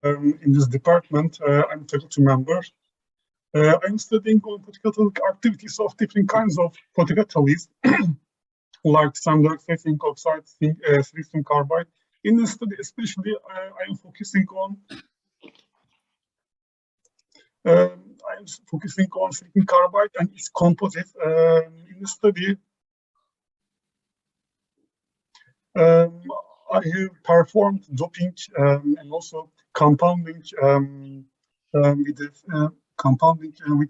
in this department. I'm a faculty member. I'm studying on photocatalytic activities of different kinds of photocatalysts, like standard zinc oxide, silicon carbide. In this study, especially, I'm focusing on silicon carbide and its composite. In the study, I have performed doping and also compounding with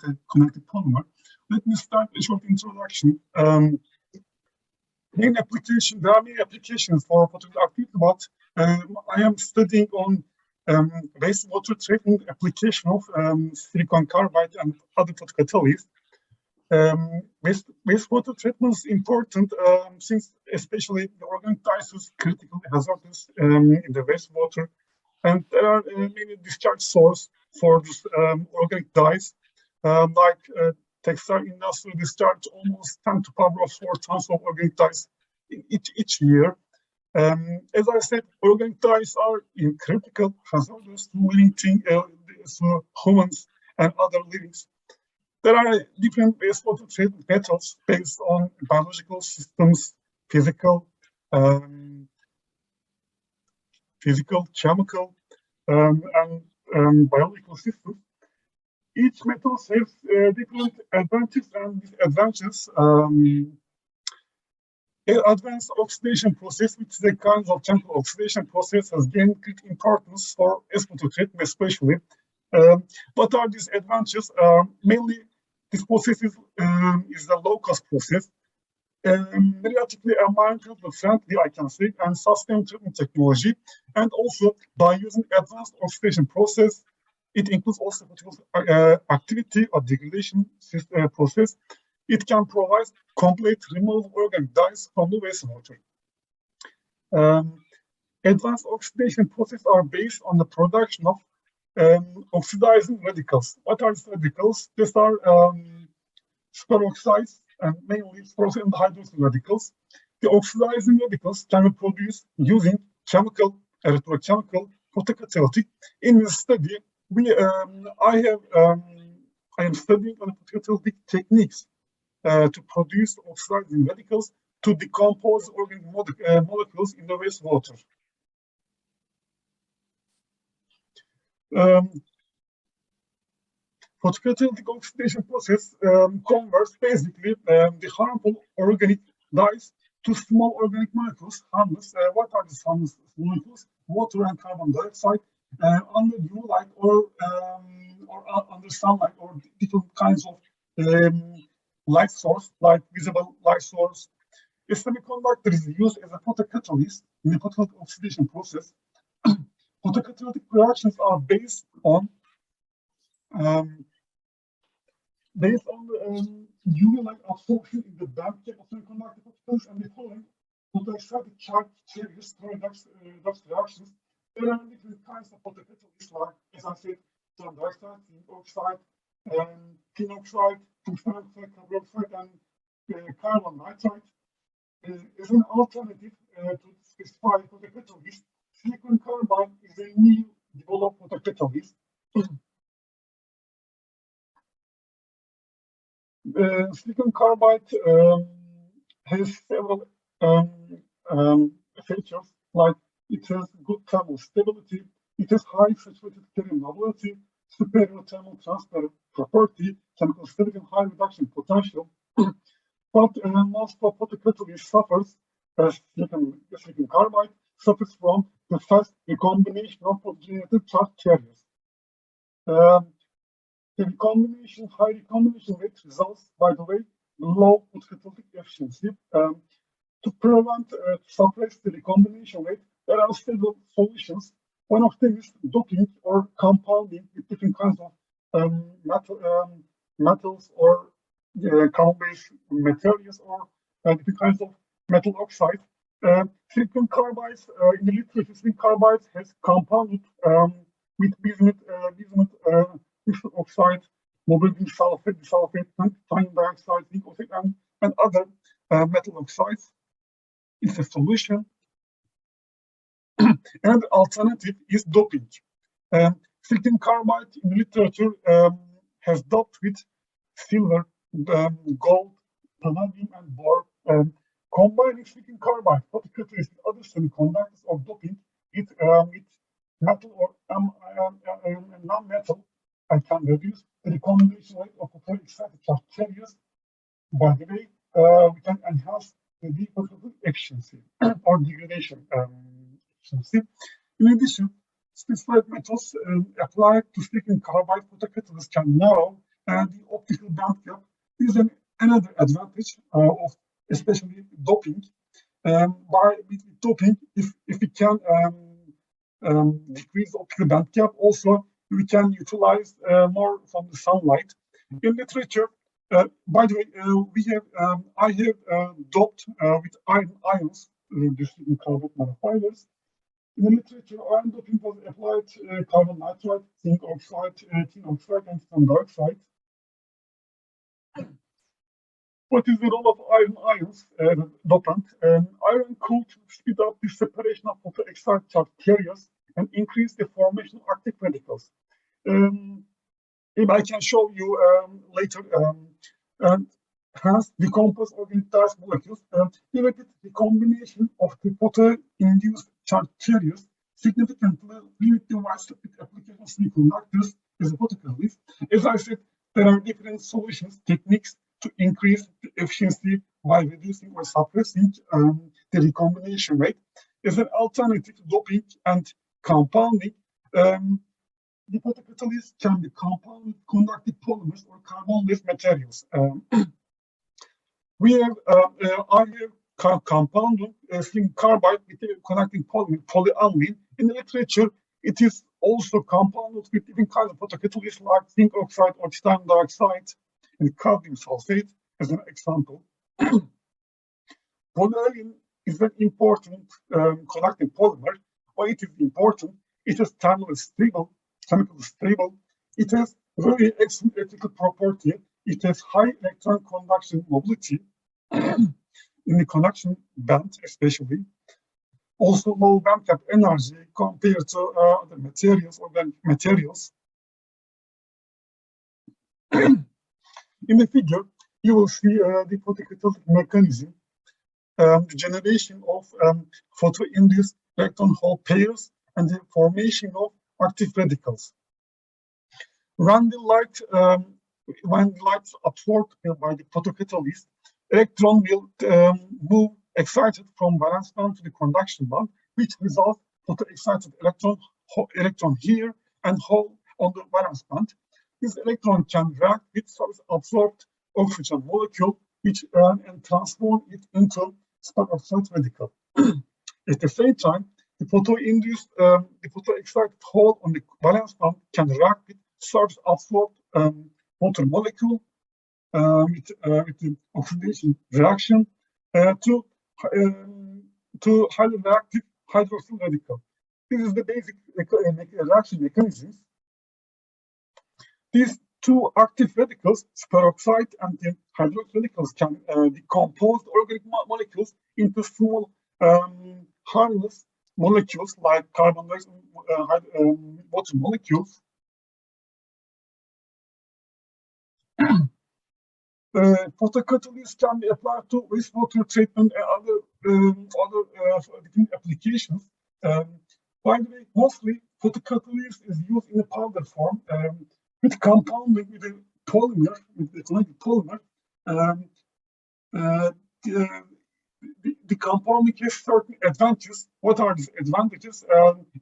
a connected polymer. Let me start a short introduction. There are many applications for photocatalytic activity, but I am studying on wastewater treatment application of silicon carbide and other photocatalysts. Wastewater treatment is important since especially the organic dyes is critically hazardous in the wastewater, and there are many discharge sources for this organic dyes, like textile industry discharge almost 10 to the power of 4 tons of organic dyes each year. As I said, organic dyes are critical hazardous to living things, to humans and other livings. There are different wastewater treatment methods based on biological systems, physical, chemical, and biological systems. Each method has different advantages and disadvantages. Advanced oxidation process, which is a kind of chemical oxidation process, has gained great importance for wastewater treatment, especially. What are these advantages? Mainly, this process is a low-cost process, relatively environmentally friendly, I can say, and sustainable treatment technology. And also, by using advanced oxidation process, it includes also activity or degradation process. It can provide complete removal of organic dyes from the wastewater. Advanced oxidation processes are based on the production of oxidizing radicals. What are these radicals? These are superoxides and mainly superoxide and hydroxyl radicals. The oxidizing radicals can be produced using electrochemical photocatalytic. In this study, I am studying on photocatalytic techniques to produce oxidizing radicals to decompose organic molecules in the wastewater. Photocatalytic oxidation process converts basically the harmful organic dyes to small organic molecules, harmless. What are these harmless molecules? Water and carbon dioxide under UV light or under sunlight or different kinds of light source, like visible light source. A semiconductor is used as a photocatalyst in the photocatalytic oxidation process. Photocatalytic reactions are based on the UV light absorption in the back of semiconductor particles and the following photoexcited charged carriers products reactions. There are different kinds of photocatalysts, like, as I said, titanium dioxide, zinc oxide, tin oxide, tungsten oxide, copper oxide, and carbon nitride. As an alternative to specify photocatalyst, silicon carbide is a new developed photocatalyst. Silicon carbide has several features, like it has good thermal stability, it has high saturated carrier mobility, superior thermal transfer property, chemical stability, and high reduction potential. But most of photocatalyst suffers, silicon carbide suffers from the fast recombination of photogenerated charged carriers. The high recombination rate results, by the way, low photocatalytic efficiency. To prevent, suppress the recombination rate, there are several solutions. One of them is doping or compounding with different kinds of metals or carbon-based materials or different kinds of metal oxide. Silicon carbide, in the literature, silicon carbide has compounded with bismuth oxide, molybdenum sulfate, titanium dioxide, zinc oxide, and other metal oxides. It's a solution. And the alternative is doping. Silicon carbide in the literature has doped with silver, gold, palladium, and bore. Combining silicon carbide photocatalysis with other semiconductors or doping it with metal or non-metal, I can reduce the recombination rate of photoexcited charge carriers. By the way, we can enhance the photocatalytic efficiency or degradation efficiency. In addition, specified metals applied to silicon carbide photocatalysts can narrow the optical band gap. This is another advantage of especially doping. With doping, if we can decrease the optical band gap, also we can utilize more from the sunlight. In literature, by the way, I have doped with ions the silicon carbide nanofibers. In the literature, ion doping was applied carbon nitride, zinc oxide, tin oxide, and titanium dioxide. What is the role of ions dopant? Iron could speed up the separation of photoexcited charge carriers and increase the formation of active radicals. If I can show you later, hence decomposed organic dyes molecules, limited the combination of the photo-induced charge carriers significantly limit the widespread application of semiconductors as a photocatalyst. As I said, there are different solutions, techniques to increase the efficiency by reducing or suppressing the recombination rate. As an alternative to doping and compounding, the photocatalyst can be compounded conductive polymers or carbon-based materials. I have compounded silicon carbide with a conducting polymer, polyaniline. In the literature, it is also compounded with different kinds of photocatalysts like zinc oxide or titanium dioxide and cadmium sulfate, as an example. Polyaniline is an important conducting polymer. Why it is important? It is thermally stable, chemically stable. It has very excellent electrical property. It has high electron conduction mobility in the conduction band, especially. Also low band gap energy compared to other materials, organic materials. In the figure, you will see the photocatalytic mechanism, the generation of photo-induced electron-hole pairs, and the formation of active radicals. When the light is absorbed by the photocatalyst, electron will move excited from valence band to the conduction band, which results photoexcited electron here and hole on the valence band. This electron can react with absorbed oxygen molecule, which and transform it into superoxide radical. At the same time, the photoexcited hole on the valence band can react with surface-absorbed water molecule with the oxidation reaction to highly reactive hydroxyl radical. This is the basic reaction mechanisms. These two active radicals, superoxide and the hydroxyl radicals, can decompose organic molecules into small harmless molecules like carbon dioxide water molecules. Photocatalysts can be applied to wastewater treatment and other different applications. By the way, mostly photocatalyst is used in a powder form with compounding with a polymer, with the connected polymer. The compounding has certain advantages. What are these advantages?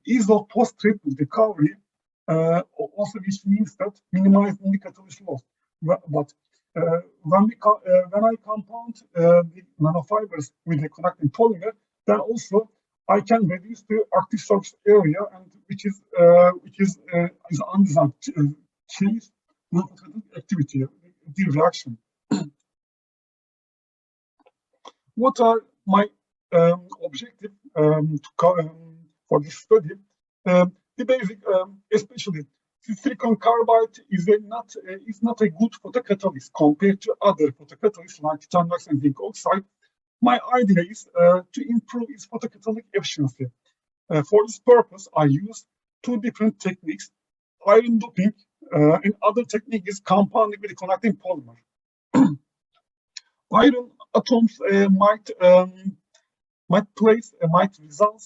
Ease of post-treatment recovery, also which means that minimizing the catalyst loss. But when I compound the nanofibers with the conducting polymer, then also I can reduce the active surface area, and which is undesired change non-photocatalytic activity, the reaction. What are my objectives for this study? The basic, especially silicon carbide is not a good photocatalyst compared to other photocatalysts like titanium dioxide and zinc oxide. My idea is to improve its photocatalytic efficiency. For this purpose, I use two different techniques: iron doping, and other technique is compounding with a conducting polymer. Iron atoms might result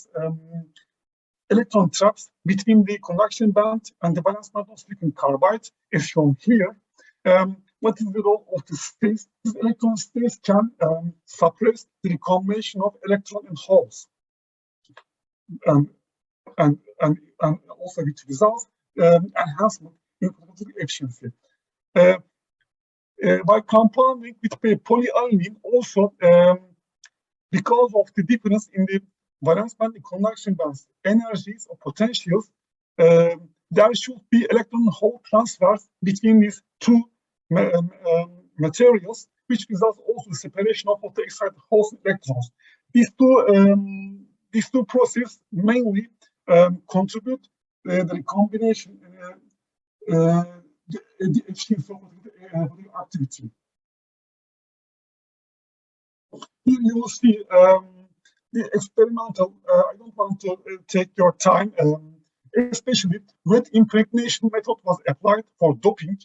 electron traps between the conduction band and the valence band of silicon carbide, as shown here. What is the role of the space? This electron space can suppress the recombination of electron and holes, and also which results enhancement in photocatalytic efficiency. By compounding with polyaniline, also because of the difference in the valence band and conduction bands energies or potentials, there should be electron hole transfers between these two materials, which results also in separation of the excited holes and electrons. These two processes mainly contribute the recombination, the efficiency of the activity. Here you will see the experimental. I don't want to take your time, especially wet impregnation method was applied for doping.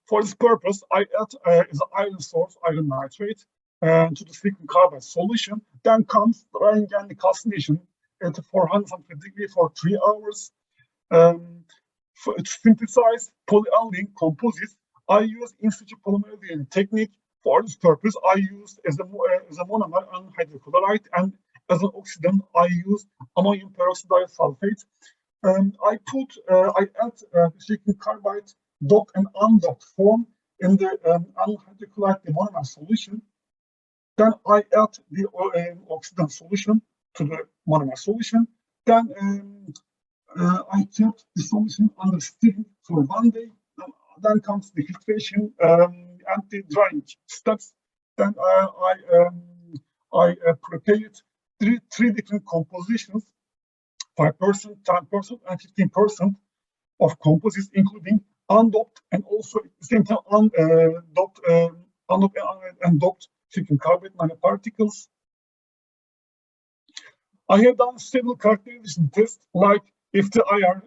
For this purpose, I add as iron source, iron nitrate, to the silicon carbide solution. Then comes drying and the calcination at 400 degrees for 3 hours. To synthesize polyaniline composites, I use in-situ polymerization technique. For this purpose, I use as a monomer anhydride chloride, and as an oxidant, I use ammonium peroxide sulfate. I add silicon carbide doped and undoped form in the anhydride chloride monomer solution. Then I add the oxidant solution to the monomer solution. Then I kept the solution under steam for 1 day. Then comes the filtration and the drying steps. Then I prepared three different compositions: 5%, 10%, and 15% of composites, including undoped and also at the same time undoped and doped silicon carbide nanoparticles. I have done several characterization tests like FTIR,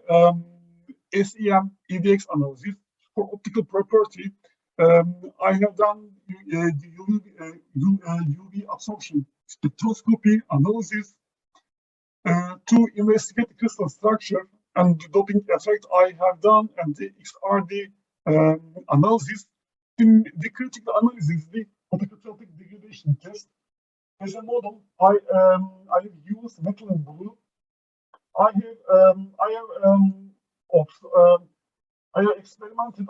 SEM, EDX analysis. For optical property, I have done UV absorption spectroscopy analysis to investigate the crystal structure and the doping effect. I have done and the XRD analysis. In the critical analysis, the photocatalytic degradation test. As a model, I have used methylene blue. I have experimented.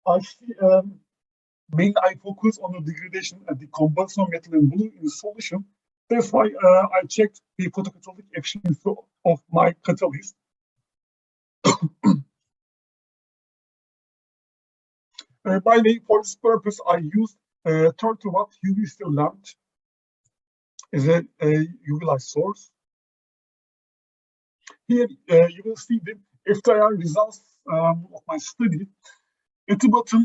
I see. Mainly, I focus on the degradation and the combustion of methylene blue in the solution. That's why I checked the photocatalytic efficiency of my catalyst. By the way, for this purpose, I used 30-watt UV still lamp as a UV light source. Here you will see the FTIR results of my study. At the bottom,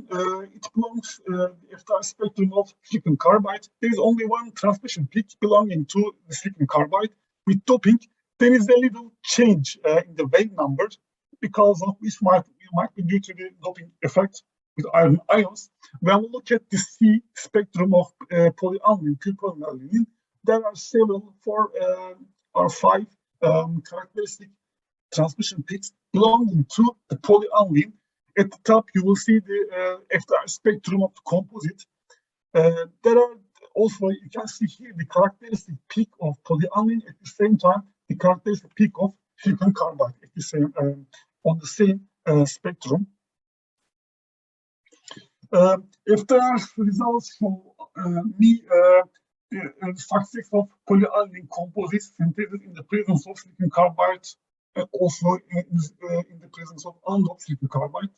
it belongs the FTIR spectrum of silicon carbide. There is only one transmission peak belonging to the silicon carbide. With doping, there is a little change in the wave number, because of which might be due to the doping effect with iron ions. When we look at the C spectrum of polyaniline, polyaniline, there are several 4 or 5 characteristic transmission peaks belonging to the polyaniline. At the top, you will see the FTIR spectrum of the composite. There are also, you can see here, the characteristic peak of polyaniline, at the same time, the characteristic peak of silicon carbide at the same on the same spectrum. FTIR results show me the success of polyaniline composite synthesis in the presence of silicon carbide, and also in the presence of undoped silicon carbide.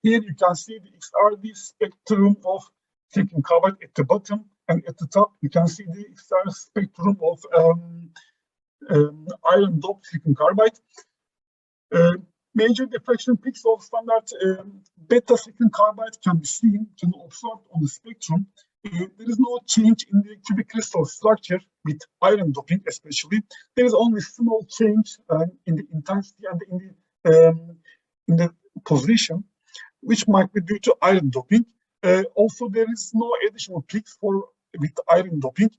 Here you can see the XRD spectrum of silicon carbide at the bottom, and at the top you can see the XRD spectrum of iron doped silicon carbide. Major diffraction peaks of standard beta silicon carbide can be observed on the spectrum. there is no change in the cubic crystal structure with iron doping, especially. There is only small change in the intensity and in the position, which might be due to iron doping. Also, there is no additional peaks with iron doping.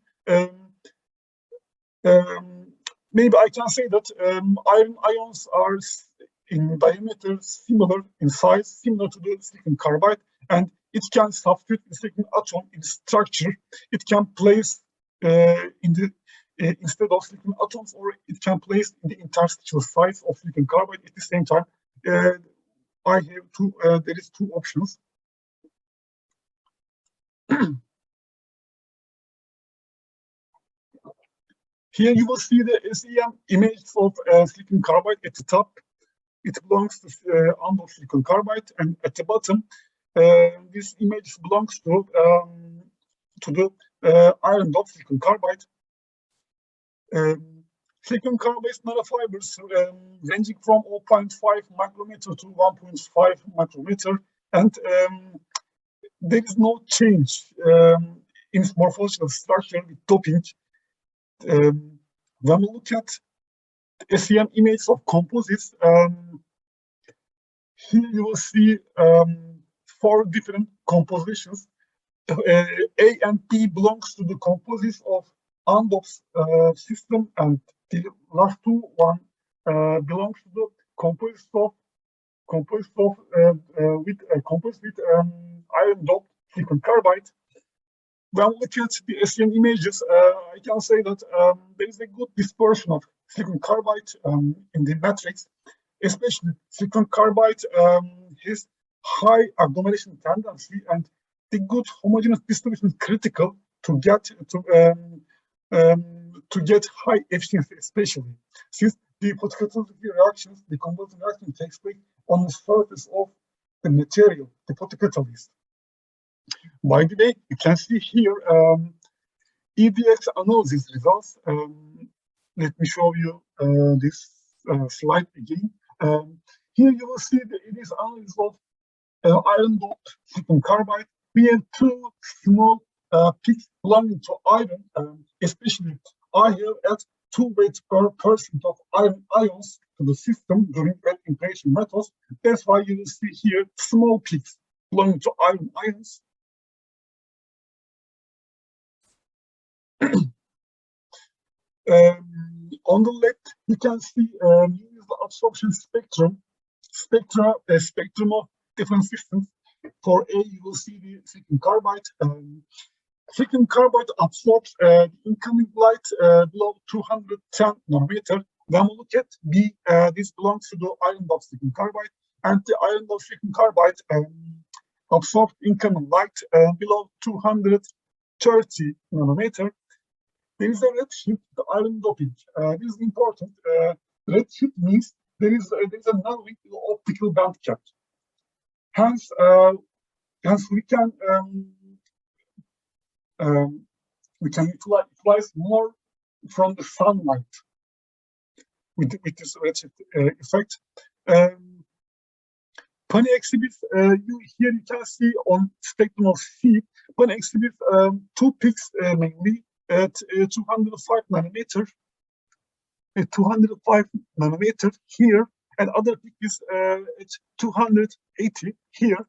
Maybe I can say that iron ions are in diameter similar in size, similar to the silicon carbide, and it can substitute the silicon atom in structure. It can place instead of silicon atoms, or it can place in the interstitial size of silicon carbide. At the same time, I have there is two options. Here you will see the SEM image of silicon carbide at the top. It belongs to anode silicon carbide, and at the bottom, this image belongs to the iron doped silicon carbide. Silicon carbide nanofibers ranging from 0.5 micrometer to 1.5 micrometer, and there is no change in its morphological structure with doping. When we look at the SEM images of composites, here you will see 4 different compositions. A and B belongs to the composites of undoped system, and the last one belongs to the composites with iron doped silicon carbide. When we look at the SEM images, I can say that there is a good dispersion of silicon carbide in the matrix. Especially silicon carbide has high agglomeration tendency, and the good homogeneous distribution is critical to get high efficiency, especially since the photocatalytic reactions, the composite reaction takes place on the surface of the material, the photocatalyst. By the way, you can see here EDX analysis results. Let me show you this slide again. Here you will see the EDX analysis of iron doped silicon carbide. We have 2 small peaks belonging to iron, especially I have added 2 weights per percent of iron ions to the system during wet integration methods. That's why you will see here small peaks belonging to iron ions. On the left, you can see the absorption spectrum of different systems. For A, you will see the silicon carbide. Silicon carbide absorbs the incoming light below 210 nanometer. When we look at B, this belongs to the iron doped silicon carbide, and the iron doped silicon carbide absorbs incoming light below 230 nanometer. There is a redshift, the iron doping. This is important. Redshift means there is a narrowing in the optical band gap. Hence, we can utilize more from the sunlight with this redshift effect. Pani exhibits, here you can see on spectrum of C, Pani exhibits 2 peaks mainly at 205 nanometer, here, and other peak is at 280 here.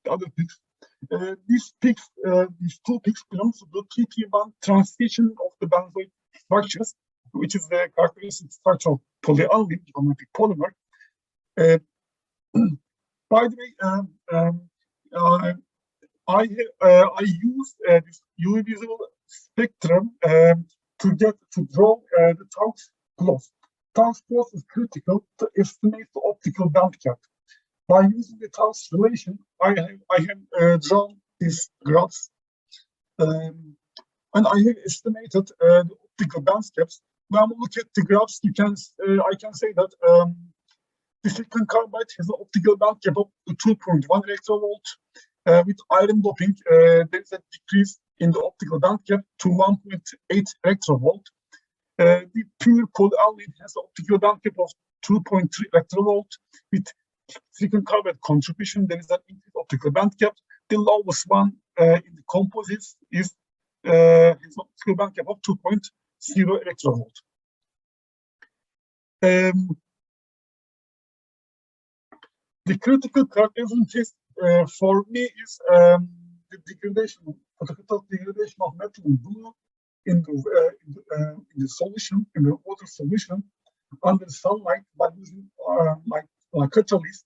The other peaks. These 2 peaks belong to the PP1 transition of the benzoid structures, which is the characteristic structure of polyaniline geometric polymer. By the way, I used this UV visible spectrum to draw the Tau's plot. Tau's plot is critical to estimate the optical band gap. By using the Tau's relation, I have drawn these graphs, and I have estimated the optical band gaps. When we look at the graphs, I can say that the silicon carbide has an optical band gap of 2.1 electrovolt. With iron doping, there is a decrease in the optical band gap to 1.8 electrovolt. The pure polyaniline has an optical band gap of 2.3 electrovolt. With silicon carbide contribution, there is an increased optical band gap. The lowest one in the composites has an optical band gap of 2.0 electron volt. The critical characterization test for me is the degradation, photocatalytic degradation of metal and blue in the solution, in the water solution, under sunlight by using like catalyst.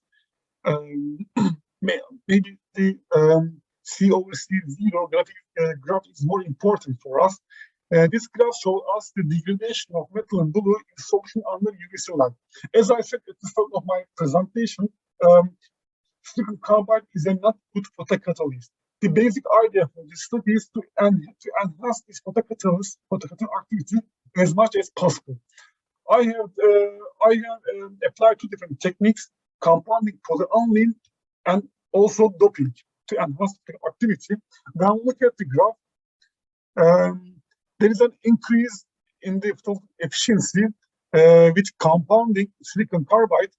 Maybe the C/C0 graph is more important for us. This graph shows us the degradation of metal and blue in solution under UVC light. As I said at the start of my presentation, silicon carbide is a not good photocatalyst. The basic idea for this study is to enhance this photocatalytic activity as much as possible. I have applied two different techniques: compounding polyaniline and also doping to enhance the activity. When we look at the graph, there is an increase in the efficiency with compounding silicon carbide.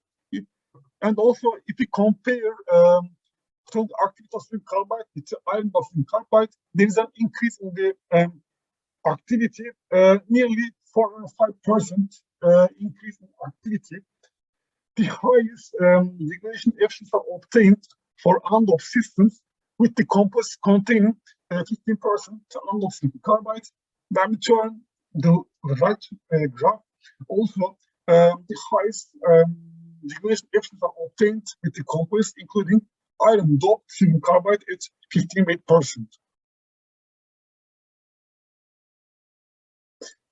And also, if you compare strong activity of silicon carbide with iron silicon carbide, there is an increase in the activity, nearly 4 or 5% increase in activity. The highest degradation efficiency are obtained for unlocked systems with the composite containing 15% unlocked silicon carbide. When we turn the right graph, also the highest degradation efficiency are obtained with the composite including iron doped silicon carbide at 15%.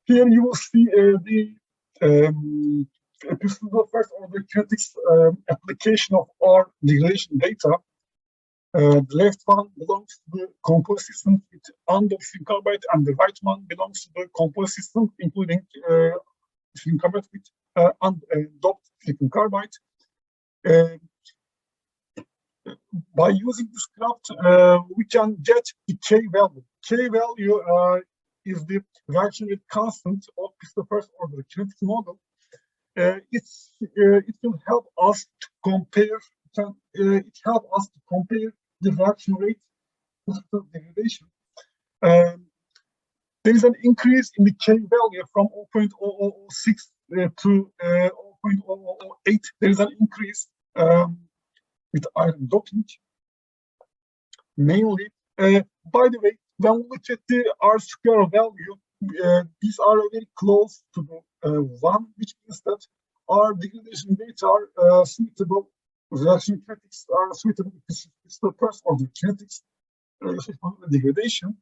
Here you will see the first order kinetics application of our degradation data. The left one belongs to the composite system with undoped silicon carbide, and the right one belongs to the composite system including silicon carbide with undoped silicon carbide. By using this graph, we can get the K value. K value is the reaction rate constant of this first order kinetics model. It will help us to compare. The reaction rate with the degradation. There is an increase in the K value from 0.0006 to 0.0008. There is an increase with iron doping. Mainly, by the way, when we look at the R square value, these are very close to the 1, which means that our degradation data are suitable. Reaction kinetics are suitable. It's the first order kinetics degradation.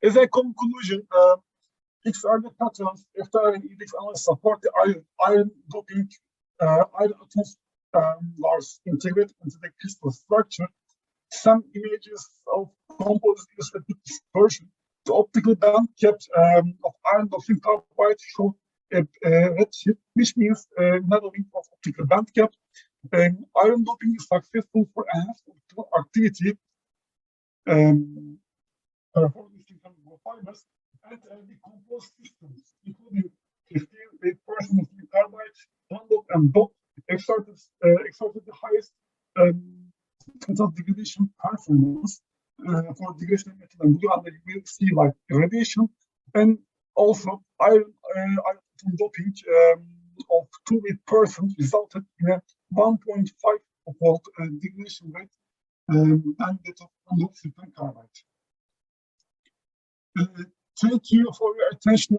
As a conclusion, XRD patterns, FTIR and EDX analysis support the iron doping, iron atoms are integrated into the crystal structure. Some images of composite illustrated dispersion. The optical band gap of iron doping carbide show a redshift, which means narrowing of optical band gap. Iron doping is successful for enhanced optical activity for fibers and the composite systems, including 58% of the carbide, unlocked and doped, exerted the highest degradation performance for degradation of metal and blue, and you will see like radiation, and also iron doping of 2% resulted in a 1.5 volt degradation rate and that of unlocked silicon carbide. Thank you for your attention.